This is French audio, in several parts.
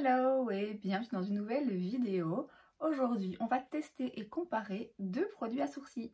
Hello et bienvenue dans une nouvelle vidéo. Aujourd'hui, on va tester et comparer deux produits à sourcils.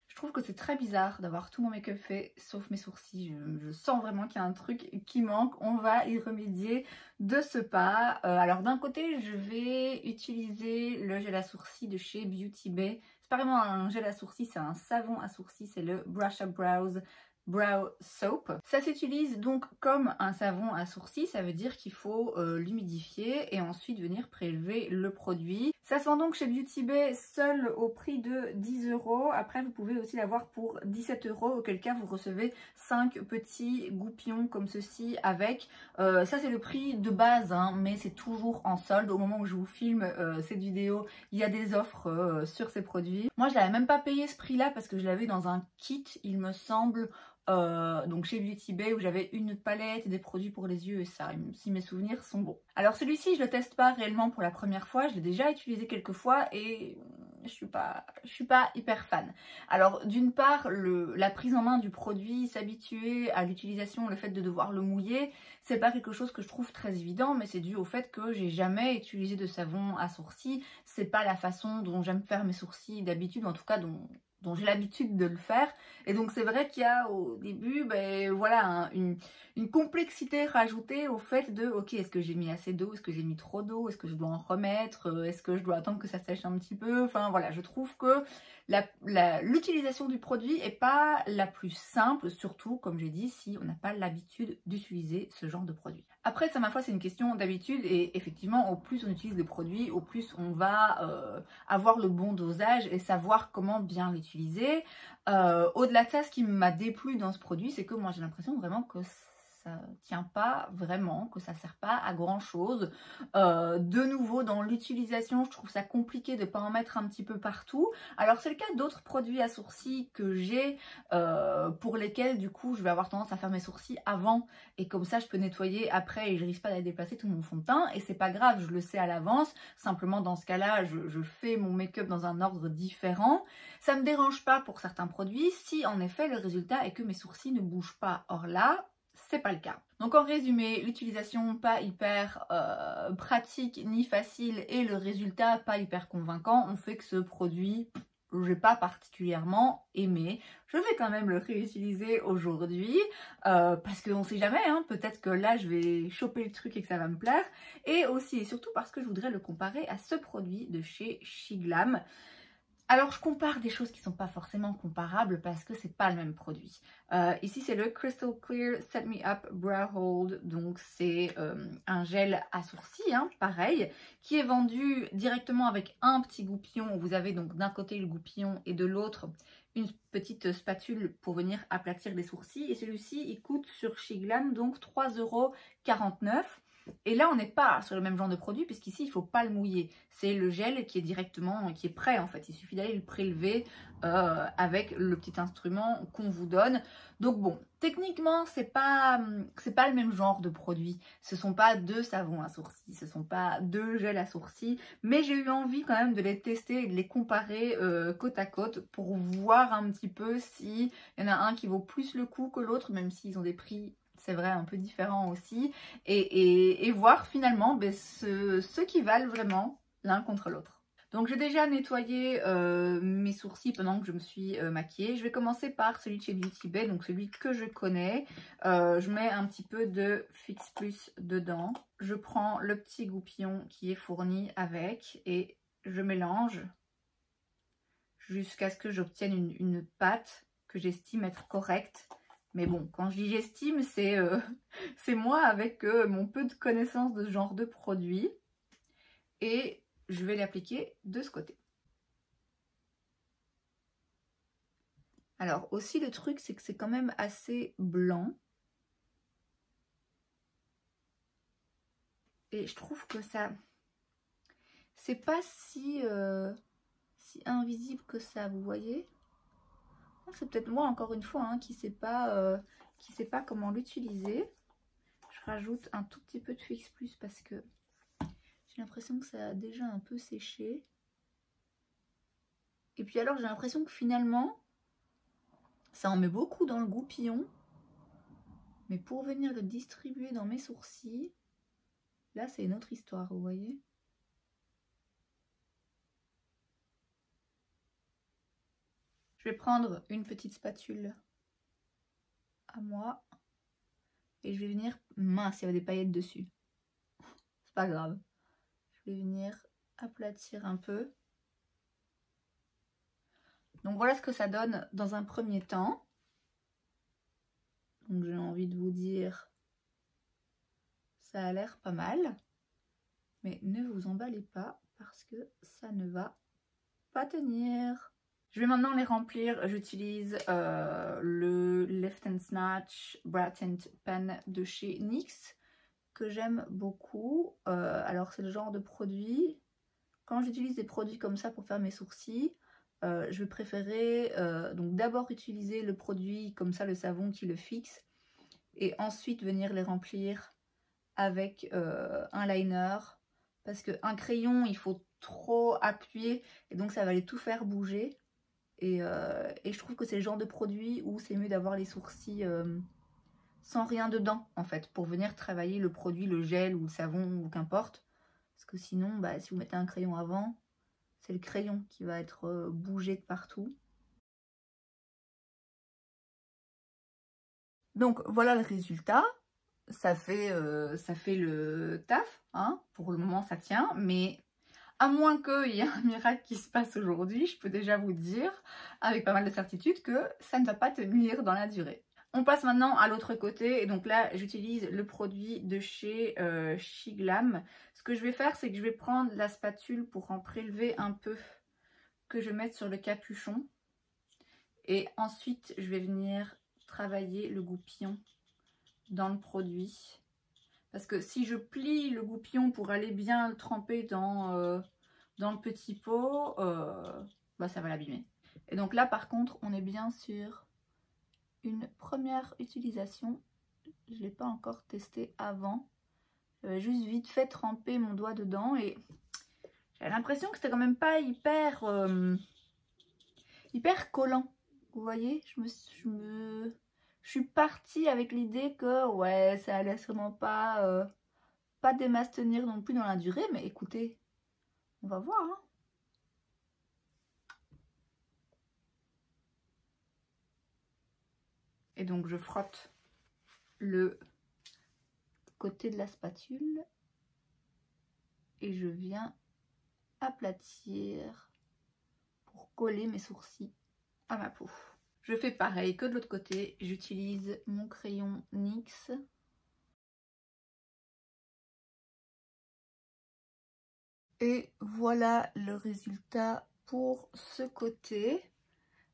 Je trouve que c'est très bizarre d'avoir tout mon make-up fait sauf mes sourcils. Je sens vraiment qu'il y a un truc qui manque. On va y remédier de ce pas. Alors d'un côté, je vais utiliser le gel à sourcils de chez Beauty Bay. C'est pas vraiment un gel à sourcils, c'est un savon à sourcils. C'est le Brush Up Brows Brow Soap. Ça s'utilise donc comme un savon à sourcils, ça veut dire qu'il faut l'humidifier et ensuite venir prélever le produit. Ça se vend donc chez Beauty Bay seul au prix de 10 €. Après vous pouvez aussi l'avoir pour 17 €, auquel cas vous recevez 5 petits goupillons comme ceci avec. Ça c'est le prix de base, hein, mais c'est toujours en solde. Au moment où je vous filme cette vidéo, il y a des offres sur ces produits. Moi je l'avais même pas payé ce prix là parce que je l'avais dans un kit, il me semble. Donc chez Beauty Bay où j'avais une palette et des produits pour les yeux et ça, si mes souvenirs sont bons. Alors celui-ci je le teste pas réellement pour la première fois, je l'ai déjà utilisé quelques fois et je suis pas hyper fan. Alors d'une part la prise en main du produit, s'habituer à l'utilisation, le fait de devoir le mouiller, c'est pas quelque chose que je trouve très évident, mais c'est dû au fait que j'ai jamais utilisé de savon à sourcils, c'est pas la façon dont j'aime faire mes sourcils d'habitude, en tout cas dont j'ai l'habitude de le faire. Et donc c'est vrai qu'il y a au début voilà, une complexité rajoutée au fait de ok, est-ce que j'ai mis assez d'eau, est-ce que j'ai mis trop d'eau, est-ce que je dois en remettre, est-ce que je dois attendre que ça sèche un petit peu, enfin voilà, je trouve que l'utilisation du produit est pas la plus simple, surtout comme j'ai dit si on n'a pas l'habitude d'utiliser ce genre de produit. Après ça, ma foi, c'est une question d'habitude et effectivement au plus on utilise des produits, au plus on va avoir le bon dosage et savoir comment bien l'utiliser. Au-delà de ça, ce qui m'a déplu dans ce produit, c'est que moi j'ai l'impression vraiment que ça tient pas vraiment, que ça sert pas à grand chose. De nouveau dans l'utilisation, je trouve ça compliqué de ne pas en mettre un petit peu partout. Alors c'est le cas d'autres produits à sourcils que j'ai, pour lesquels du coup je vais avoir tendance à faire mes sourcils avant et comme ça je peux nettoyer après et je risque pas d'aller déplacer tout mon fond de teint et c'est pas grave, je le sais à l'avance. Simplement dans ce cas là je fais mon make-up dans un ordre différent. Ça me dérange pas pour certains produits si en effet le résultat est que mes sourcils ne bougent pas. Or là, c'est pas le cas. Donc en résumé, l'utilisation pas hyper pratique ni facile et le résultat pas hyper convaincant ont fait que ce produit, j'ai pas particulièrement aimé. Je vais quand même le réutiliser aujourd'hui parce qu'on sait jamais, hein, peut-être que là je vais choper le truc et que ça va me plaire. Et aussi et surtout parce que je voudrais le comparer à ce produit de chez SheGlam. Alors je compare des choses qui ne sont pas forcément comparables parce que c'est pas le même produit. Ici c'est le Crystal Clear Set Me Up Brow Hold, donc c'est un gel à sourcils, hein, pareil, qui est vendu directement avec un petit goupillon. Vous avez donc d'un côté le goupillon et de l'autre une petite spatule pour venir aplatir les sourcils. Et celui-ci il coûte sur SheGlam donc 3,49 €. Et là on n'est pas sur le même genre de produit puisqu'ici il ne faut pas le mouiller, c'est le gel qui est directement, qui est prêt en fait, il suffit d'aller le prélever avec le petit instrument qu'on vous donne. Donc bon, techniquement c'est pas le même genre de produit, ce sont pas deux savons à sourcils, ce sont pas deux gels à sourcils, mais j'ai eu envie quand même de les tester et de les comparer côte à côte pour voir un petit peu s'il y en a un qui vaut plus le coup que l'autre, même s'ils ont des prix, c'est vrai, un peu différent aussi, et voir finalement ceux qui valent vraiment l'un contre l'autre. Donc j'ai déjà nettoyé mes sourcils pendant que je me suis maquillée. Je vais commencer par celui de chez Beauty Bay, donc celui que je connais. Je mets un petit peu de Fix Plus dedans. Je prends le petit goupillon qui est fourni avec et je mélange jusqu'à ce que j'obtienne une pâte que j'estime être correcte. Mais bon, quand je dis j'estime, c'est moi avec mon peu de connaissance de ce genre de produit. Et je vais l'appliquer de ce côté. Alors aussi le truc, c'est que c'est quand même assez blanc. Et je trouve que ça... c'est pas si invisible que ça, vous voyez? C'est peut-être moi, encore une fois, hein, qui sait pas comment l'utiliser. Je rajoute un tout petit peu de Fix Plus parce que j'ai l'impression que ça a déjà un peu séché. Et puis alors, j'ai l'impression que finalement, ça en met beaucoup dans le goupillon. Mais pour venir le distribuer dans mes sourcils, là c'est une autre histoire, vous voyez. Je vais prendre une petite spatule à moi et je vais venir... Mince, il y avait des paillettes dessus. C'est pas grave. Je vais venir aplatir un peu. Donc voilà ce que ça donne dans un premier temps. Donc j'ai envie de vous dire, ça a l'air pas mal. Mais ne vous emballez pas parce que ça ne va pas tenir. Je vais maintenant les remplir. J'utilise le Lift and Snatch Bra Tint Pen de chez NYX que j'aime beaucoup. Alors c'est le genre de produit, quand j'utilise des produits comme ça pour faire mes sourcils, je vais préférer donc d'abord utiliser le produit comme ça, le savon qui le fixe, et ensuite venir les remplir avec un liner, parce qu'un crayon il faut trop appuyer et donc ça va aller tout faire bouger. Et je trouve que c'est le genre de produit où c'est mieux d'avoir les sourcils sans rien dedans en fait, pour venir travailler le produit, le gel ou le savon ou qu'importe. Parce que sinon, bah, si vous mettez un crayon avant, c'est le crayon qui va être bougé de partout. Donc voilà le résultat. Ça fait le taf, hein. Pour le moment ça tient, mais... à moins qu'il y ait un miracle qui se passe aujourd'hui, je peux déjà vous dire, avec pas mal de certitude, que ça ne va pas tenir dans la durée. On passe maintenant à l'autre côté, et donc là, j'utilise le produit de chez Shiglam. Ce que je vais faire, c'est que je vais prendre la spatule pour en prélever un peu, que je vais mettre sur le capuchon. Et ensuite, je vais venir travailler le goupillon dans le produit. Parce que si je plie le goupillon pour aller bien le tremper dans le petit pot, bah ça va l'abîmer. Et donc là par contre on est bien sur une première utilisation. Je ne l'ai pas encore testé avant. J'avais juste vite fait tremper mon doigt dedans et j'avais l'impression que c'était quand même pas hyper collant. Vous voyez, je suis partie avec l'idée que ouais, ça allait sûrement pas des masses tenir non plus dans la durée, mais écoutez, on va voir. Hein. Et donc je frotte le côté de la spatule et je viens aplatir pour coller mes sourcils à ma peau. Je fais pareil que de l'autre côté, j'utilise mon crayon NYX. Et voilà le résultat pour ce côté.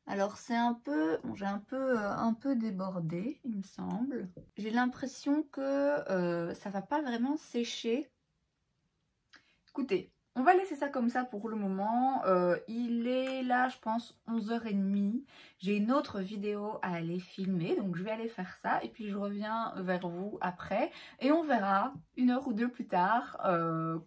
Alors c'est un peu, bon, j'ai un peu débordé il me semble. J'ai l'impression que ça va pas vraiment sécher. Écoutez, on va laisser ça comme ça pour le moment. Il est là je pense 11h30. J'ai une autre vidéo à aller filmer, donc je vais aller faire ça et puis je reviens vers vous après. Et on verra une heure ou deux plus tard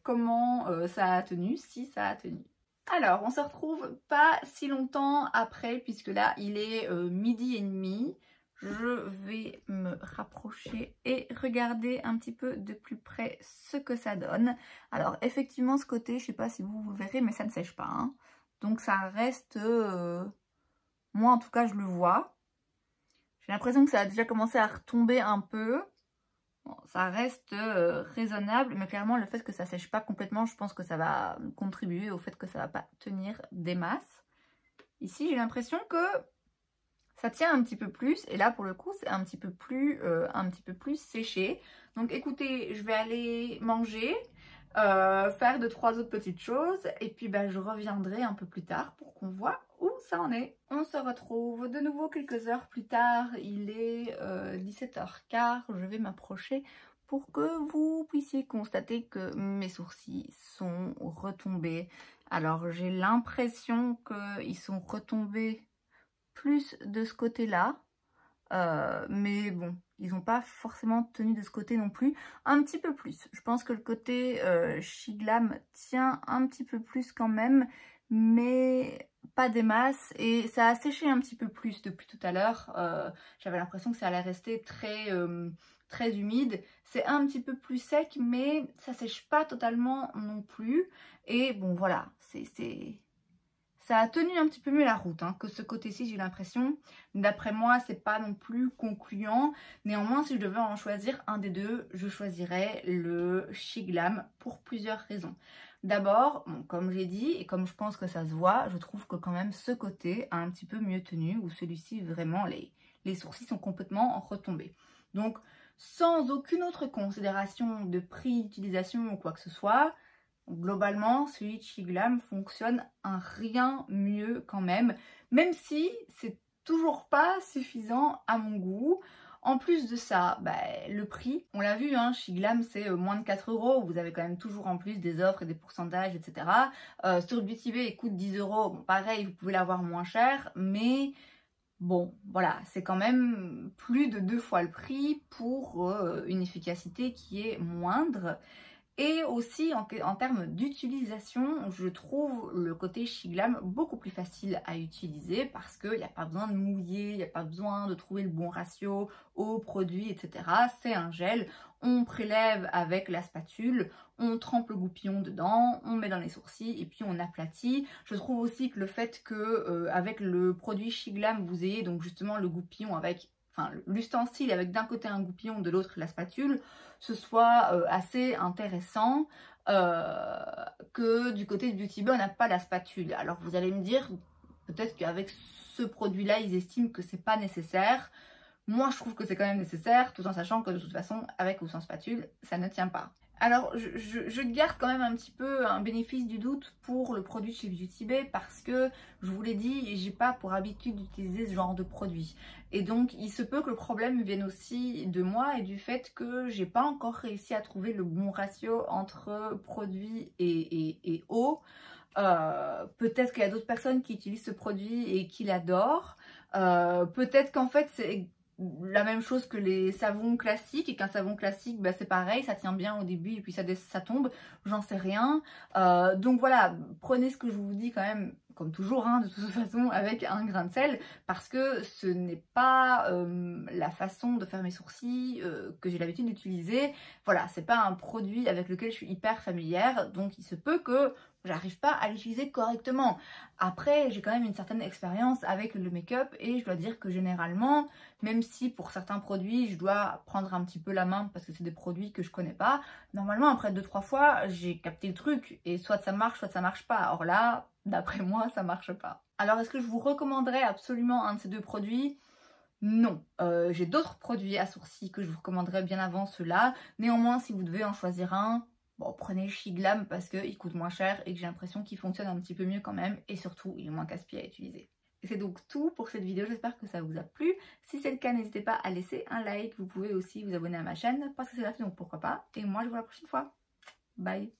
comment ça a tenu, si ça a tenu. Alors, on se retrouve pas si longtemps après, puisque là, il est 12h30. Je vais me rapprocher et regarder un petit peu de plus près ce que ça donne. Alors, effectivement, ce côté, je sais pas si vous le verrez, mais ça ne sèche pas. Hein. Donc, ça reste... moi, en tout cas, je le vois. J'ai l'impression que ça a déjà commencé à retomber un peu. Bon, ça reste raisonnable, mais clairement le fait que ça sèche pas complètement, je pense que ça va contribuer au fait que ça va pas tenir des masses. Ici j'ai l'impression que ça tient un petit peu plus, et là pour le coup c'est un petit peu plus séché. Donc écoutez, je vais aller manger, faire 2-3 autres petites choses, et puis bah, je reviendrai un peu plus tard pour qu'on voit où ça en est. On se retrouve de nouveau quelques heures plus tard, il est 17h15, je vais m'approcher pour que vous puissiez constater que mes sourcils sont retombés. Alors j'ai l'impression qu'ils sont retombés plus de ce côté-là, mais bon, ils n'ont pas forcément tenu de ce côté non plus, un petit peu plus. Je pense que le côté Shiglam tient un petit peu plus quand même, mais pas des masses, et ça a séché un petit peu plus depuis tout à l'heure. J'avais l'impression que ça allait rester très humide. C'est un petit peu plus sec, mais ça sèche pas totalement non plus. Et bon voilà, ça a tenu un petit peu mieux la route hein, que ce côté-ci, j'ai l'impression. D'après moi, c'est pas non plus concluant. Néanmoins, si je devais en choisir un des deux, je choisirais le Chic Glam pour plusieurs raisons. D'abord, bon, comme j'ai dit, et comme je pense que ça se voit, je trouve que quand même ce côté a un petit peu mieux tenu, où celui-ci, vraiment, les sourcils sont complètement retombés. Donc, sans aucune autre considération de prix d'utilisation ou quoi que ce soit, globalement, celui de Chic Glam fonctionne un rien mieux quand même si c'est toujours pas suffisant à mon goût. En plus de ça, le prix, on l'a vu, hein, Chic Glam c'est moins de 4 €, vous avez quand même toujours en plus des offres et des pourcentages, etc. Sur Beauty Bay, il coûte 10 €, bon, pareil, vous pouvez l'avoir moins cher, mais bon, voilà, c'est quand même plus de 2 fois le prix pour une efficacité qui est moindre. Et aussi en termes d'utilisation, je trouve le côté Chic Glam beaucoup plus facile à utiliser parce qu'il n'y a pas besoin de mouiller, il n'y a pas besoin de trouver le bon ratio au produit, etc. C'est un gel, on prélève avec la spatule, on trempe le goupillon dedans, on met dans les sourcils et puis on aplatit. Je trouve aussi que le fait que avec le produit Chic Glam, vous ayez donc justement le goupillon avec... Enfin, l'ustensile avec d'un côté un goupillon, de l'autre la spatule, ce soit assez intéressant que du côté de Beauty Bay, on n'a pas la spatule. Alors vous allez me dire, peut-être qu'avec ce produit-là, ils estiment que c'est pas nécessaire. Moi, je trouve que c'est quand même nécessaire, tout en sachant que de toute façon, avec ou sans spatule, ça ne tient pas. Alors, je garde quand même un petit peu un bénéfice du doute pour le produit chez Beauty Bay parce que, je vous l'ai dit, j'ai pas pour habitude d'utiliser ce genre de produit. Et donc, il se peut que le problème vienne aussi de moi et du fait que j'ai pas encore réussi à trouver le bon ratio entre produit et eau. Peut-être qu'il y a d'autres personnes qui utilisent ce produit et qui l'adorent. Peut-être qu'en fait, c'est la même chose que les savons classiques et qu'un savon classique c'est pareil, ça tient bien au début et puis ça tombe, j'en sais rien. Donc voilà, prenez ce que je vous dis quand même comme toujours hein, de toute façon avec un grain de sel parce que ce n'est pas la façon de faire mes sourcils que j'ai l'habitude d'utiliser. Voilà, c'est pas un produit avec lequel je suis hyper familière, donc il se peut que j'arrive pas à l'utiliser correctement. Après, j'ai quand même une certaine expérience avec le make-up et je dois dire que généralement, même si pour certains produits, je dois prendre un petit peu la main parce que c'est des produits que je connais pas, normalement après 2-3 fois, j'ai capté le truc et soit ça marche pas. Or là, d'après moi, ça marche pas. Alors est-ce que je vous recommanderais absolument un de ces deux produits ? Non, j'ai d'autres produits à sourcils que je vous recommanderais bien avant ceux-là. Néanmoins, si vous devez en choisir un, bon, prenez le Chic Glam parce qu'il coûte moins cher et que j'ai l'impression qu'il fonctionne un petit peu mieux quand même. Et surtout, il est moins casse-pied à utiliser. Et c'est donc tout pour cette vidéo, j'espère que ça vous a plu. Si c'est le cas, n'hésitez pas à laisser un like. Vous pouvez aussi vous abonner à ma chaîne parce que c'est gratuit, donc pourquoi pas. Et moi, je vous vois la prochaine fois. Bye!